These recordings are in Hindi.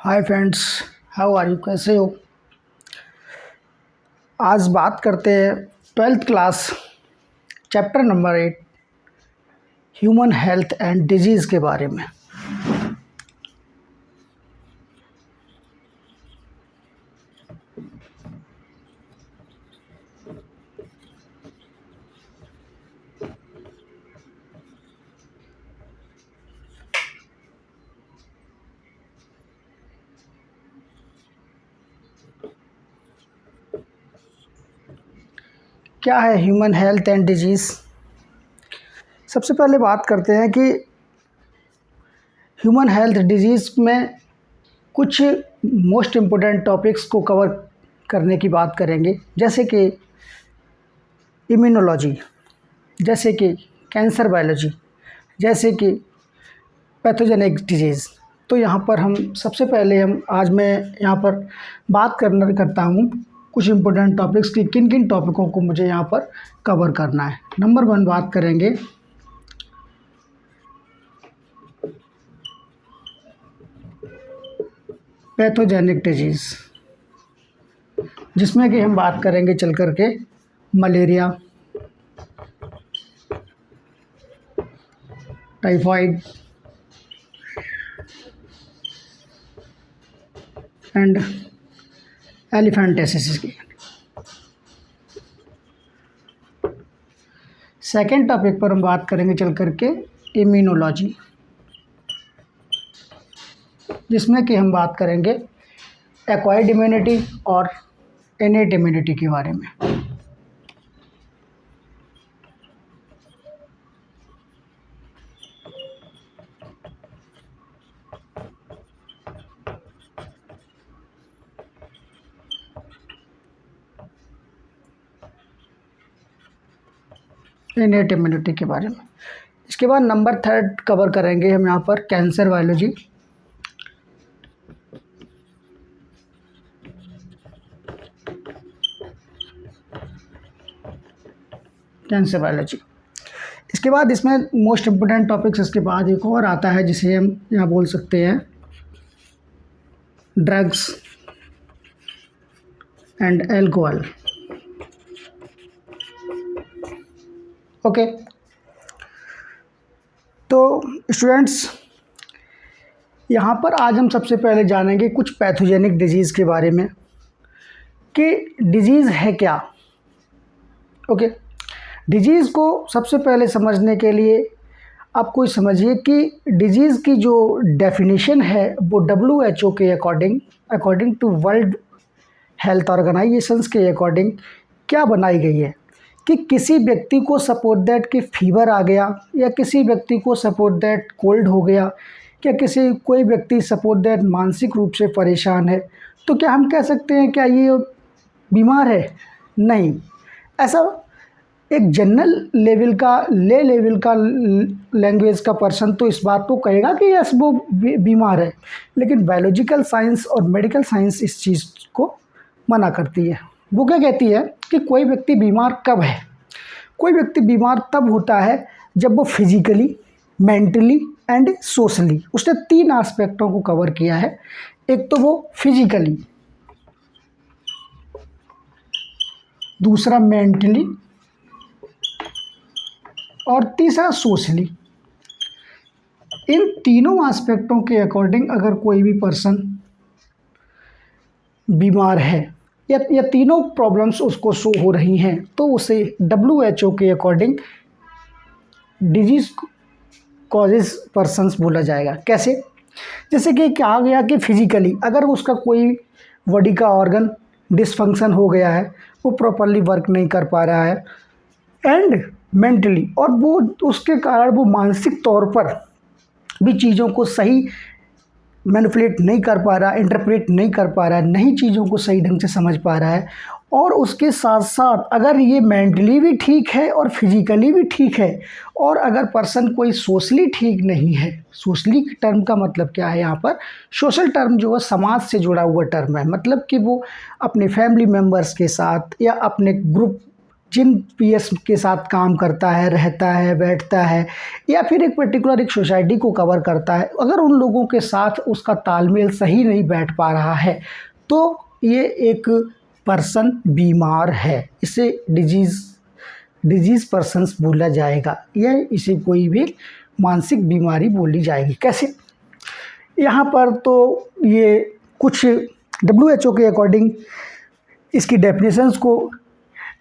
Hi friends, how are you? कैसे हो? आज बात करते हैं 12th class chapter number 8 human health and diseases के बारे में। क्या है ह्यूमन हेल्थ एंड डिजीज़? सबसे पहले बात करते हैं कि ह्यूमन हेल्थ डिजीज़ में कुछ मोस्ट इम्पोर्टेंट टॉपिक्स को कवर करने की बात करेंगे, जैसे कि इम्यूनोलॉजी, जैसे कि कैंसर बायोलॉजी, जैसे कि पैथोजेनिक डिजीज़। तो यहाँ पर हम सबसे पहले आज मैं यहाँ पर बात करता हूँ कुछ इम्पोर्टेंट टॉपिक्स की, किन किन टॉपिकों को मुझे यहाँ पर कवर करना है। नंबर 1 बात करेंगे पैथोजेनिक डिजीज़, जिसमें कि हम बात करेंगे चल कर के मलेरिया, टाइफाइड एंड एलिफेंटियासिस की। सेकेंड टॉपिक पर हम बात करेंगे चल कर के इम्यूनोलॉजी, जिसमें कि हम बात करेंगे एक्वायर्ड इम्यूनिटी और इनेट इम्यूनिटी के बारे में। इनेट इम्यूनिटी के बारे में। इसके बाद नंबर 3 कवर करेंगे हम यहाँ पर कैंसर बायोलॉजी, कैंसर बायोलॉजी। इसके बाद इसमें मोस्ट इम्पोर्टेंट टॉपिक्स, इसके बाद एक और आता है जिसे हम यहाँ बोल सकते हैं ड्रग्स एंड एल्कोहल। ओके, तो स्टूडेंट्स, यहाँ पर आज हम सबसे पहले जानेंगे कुछ पैथोजेनिक डिजीज़ के बारे में कि डिजीज़ है क्या। ओके, डिजीज़ को सबसे पहले समझने के लिए आप कोई समझिए कि डिजीज़ की जो डेफिनेशन है वो WHO के according to world health organisations के अकॉर्डिंग क्या बनाई गई है कि किसी व्यक्ति को सपोज दैट कि फीवर आ गया, या किसी व्यक्ति को सपोज दैट कोल्ड हो गया, या कोई व्यक्ति सपोज दैट मानसिक रूप से परेशान है, तो क्या हम कह सकते हैं क्या ये बीमार है? नहीं। ऐसा एक जनरल लेवल का लैंग्वेज का पर्सन तो इस बात को कहेगा कि यस वो बीमार है, लेकिन बायोलॉजिकल साइंस और मेडिकल साइंस इस चीज़ को मना करती है। वो क्या कहती है कि कोई व्यक्ति बीमार कब है? कोई व्यक्ति बीमार तब होता है जब वो फिजिकली, मेंटली एंड सोशली, उसने 3 एस्पेक्टों को कवर किया है। एक तो वो फिजिकली, दूसरा मेंटली और तीसरा सोशली। इन तीनों एस्पेक्टों के अकॉर्डिंग अगर कोई भी पर्सन बीमार है या तीनों प्रॉब्लम्स उसको शो हो रही हैं, तो उसे WHO के अकॉर्डिंग डिजीज़ कॉजेज पर्सन्स बोला जाएगा। कैसे? जैसे कि कहा गया कि फिजिकली अगर उसका कोई बॉडी का ऑर्गन डिसफंक्शन हो गया है, वो प्रॉपरली वर्क नहीं कर पा रहा है, एंड मेंटली, और वो उसके कारण वो मानसिक तौर पर भी चीज़ों को सही मैनिपुलेट नहीं कर पा रहा, इंटरप्रेट नहीं कर पा रहा है, नई चीज़ों को सही ढंग से समझ पा रहा है, और उसके साथ साथ अगर ये मेंटली भी ठीक है और फिजिकली भी ठीक है, और अगर पर्सन कोई सोशली ठीक नहीं है, सोशली टर्म का मतलब क्या है यहाँ पर? सोशल टर्म जो है समाज से जुड़ा हुआ टर्म है, मतलब कि वो अपने फैमिली मेम्बर्स के साथ या अपने ग्रुप जिन पीएस के साथ काम करता है, रहता है, बैठता है, या फिर एक पर्टिकुलर एक सोसाइटी को कवर करता है, अगर उन लोगों के साथ उसका तालमेल सही नहीं बैठ पा रहा है तो ये एक पर्सन बीमार है। इसे डिजीज़ पर्सन्स बोला जाएगा या इसे कोई भी मानसिक बीमारी बोली जाएगी। कैसे? यहाँ पर तो ये कुछ WHO के अकॉर्डिंग इसकी डेफिनेशंस को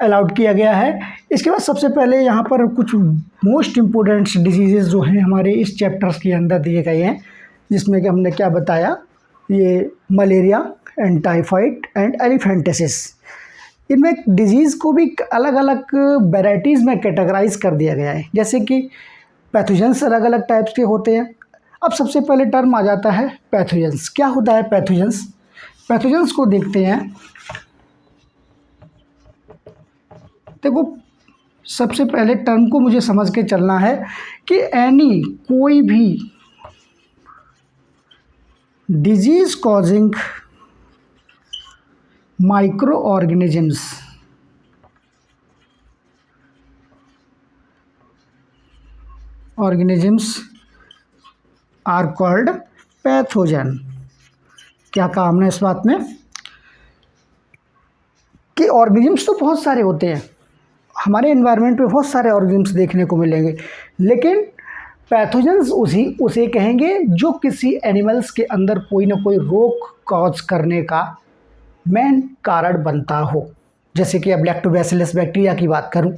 अलाउड किया गया है। इसके बाद सबसे पहले यहाँ पर कुछ मोस्ट इम्पोर्टेंट डिजीज़ेज़ जो हैं हमारे इस चैप्टर्स के अंदर दिए गए हैं, जिसमें कि हमने क्या बताया, ये मलेरिया एंड टाइफाइड एंड एलिफेंटिसिस। इनमें डिजीज़ को भी अलग अलग वेराइटीज़ में कैटेगराइज कर दिया गया है, जैसे कि पैथोजेंस अलग अलग टाइप्स के होते हैं। अब सबसे पहले टर्म आ जाता है पैथोजेंस। क्या होता है पैथोजेंस? पैथोजेंस को देखते हैं। देखो, सबसे पहले टर्म को मुझे समझ के चलना है कि कोई भी disease causing microorganisms are called pathogen. क्या कहा हमने इस बात में कि ऑर्गेनिजम्स तो बहुत सारे होते हैं, हमारे एनवायरनमेंट में बहुत सारे ऑर्गेनिजम्स देखने को मिलेंगे, लेकिन पैथोजेंस उसे कहेंगे जो किसी एनिमल्स के अंदर कोई ना कोई रोग कॉज करने का मेन कारण बनता हो। जैसे कि अब लैक्टोबैसिलस बैक्टीरिया की बात करूं,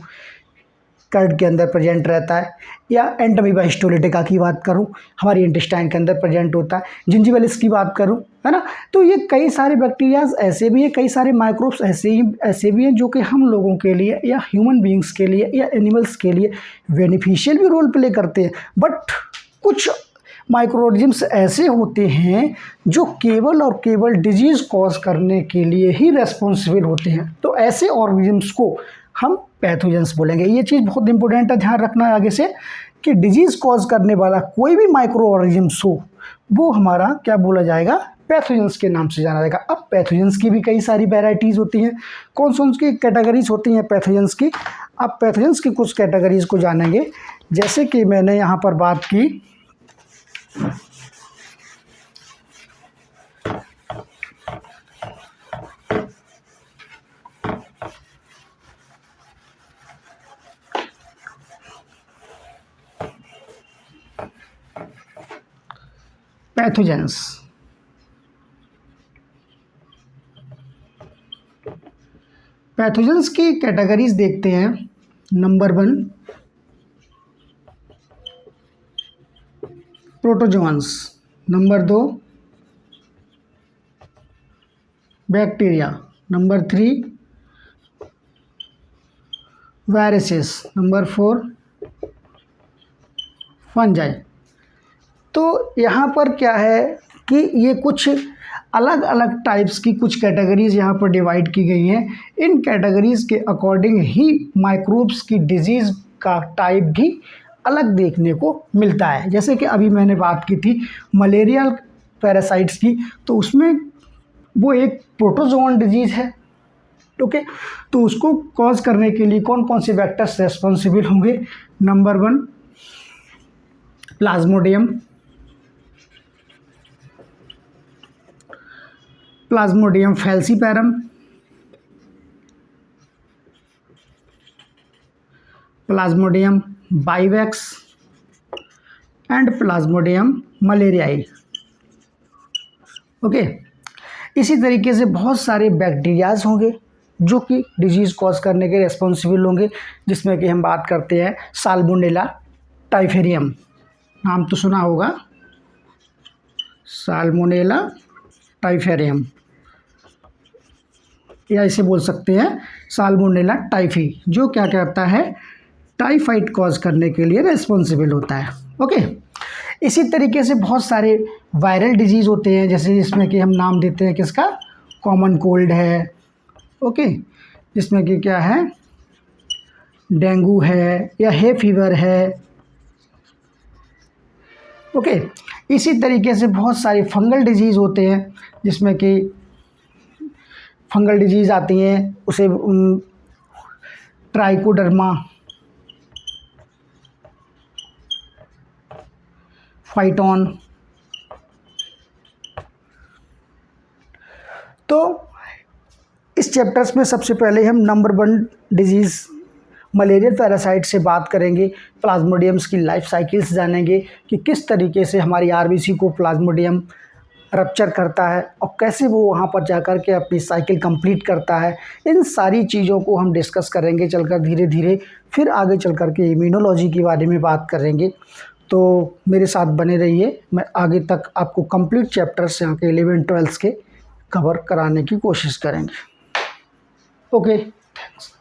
कर्ड के अंदर प्रेजेंट रहता है, या एंटमीबा हिस्टोलिटिका की बात करूं, हमारी इंटेस्टाइन के अंदर प्रेजेंट होता है, जिंजिविलिस की बात करूं, है ना। तो ये कई सारे बैक्टीरियाज ऐसे भी हैं, कई सारे माइक्रोब्स ऐसे भी हैं जो कि हम लोगों के लिए या ह्यूमन बीइंग्स के लिए या एनिमल्स के लिए बेनिफिशियल भी रोल प्ले करते हैं। बट कुछ माइक्रो ऑर्गेनिजम्स ऐसे होते हैं जो केवल और केवल डिजीज़ कॉज करने के लिए ही रेस्पॉन्सिबल होते हैं। तो ऐसे ऑर्गेनिजम्स को हम पैथोजेंस बोलेंगे। ये चीज़ बहुत इंपॉर्टेंट है, ध्यान रखना है आगे से कि डिजीज़ कॉज करने वाला कोई भी माइक्रो ऑर्गेनिजम्स हो वो हमारा क्या बोला जाएगा, पैथोजेंस के नाम से जाना जाएगा। अब पैथोजेंस की भी कई सारी वेराइटीज़ होती हैं। कौन कौन सी कैटेगरीज होती हैं पैथोजेंस की? अब पैथोजेंस की कुछ कैटेगरीज को जानेंगे। जैसे कि मैंने यहाँ पर बात की पैथोजेंस की कैटेगरीज देखते हैं। Number 1 protozoans, number 2 bacteria, number 3 viruses, number 4 fungi. तो यहाँ पर क्या है कि ये कुछ अलग अलग टाइप्स की कुछ कैटेगरीज यहाँ पर डिवाइड की गई हैं। इन कैटेगरीज के अकॉर्डिंग ही माइक्रोब्स की डिजीज़ का टाइप भी अलग देखने को मिलता है। जैसे कि अभी मैंने बात की थी मलेरियल पैरासाइट्स की, तो उसमें वो एक प्रोटोजोअन डिजीज़ है। ओके, तो उसको कॉज करने के लिए कौन कौन से वेक्टर्स रेस्पॉन्सिबल होंगे? Number 1 plasmodium falciparum, plasmodium vivax and plasmodium malariae. Okay, इसी तरीके से बहुत सारे बैक्टीरियाज होंगे जो कि डिजीज़ कॉज करने के रेस्पॉन्सिबल होंगे, जिसमें कि हम बात करते हैं साल्मोनेला टाइफेरियम, नाम तो सुना होगा, साल्मोनेला टाइफेरियम, या इसे बोल सकते हैं साल्मोनेला टाइफी, जो क्या करता है, टाइफाइड कॉज करने के लिए रेस्पॉन्सिबल होता है। ओके, इसी तरीके से बहुत सारे वायरल डिजीज़ होते हैं, जैसे जिसमें कि हम नाम देते हैं किसका, कॉमन कोल्ड है, ओके, जिसमें कि क्या है, डेंगू है या हे फीवर है। ओके, इसी तरीके से बहुत सारे फंगल डिजीज़ होते हैं, जिसमें कि फंगल डिजीज़ आती हैं, उसे ट्राइकोडर्मा, फाइटोन। तो इस चैप्टर्स में सबसे पहले हम नंबर 1 डिजीज़ मलेरियल पैरासाइट से बात करेंगे। प्लाज्मोडियम्स की लाइफ साइकिल्स जानेंगे कि किस तरीके से हमारी आरबीसी को प्लाज्मोडियम रप्चर करता है और कैसे वो वहाँ पर जाकर के अपनी साइकिल कंप्लीट करता है। इन सारी चीज़ों को हम डिस्कस करेंगे चलकर धीरे धीरे। फिर आगे चल कर के इम्यूनोलॉजी के बारे में बात करेंगे। तो मेरे साथ बने रहिए, मैं आगे तक आपको कंप्लीट चैप्टर्स यहाँ के 11-12 के कवर कराने की कोशिश करेंगे। Okay, thanks.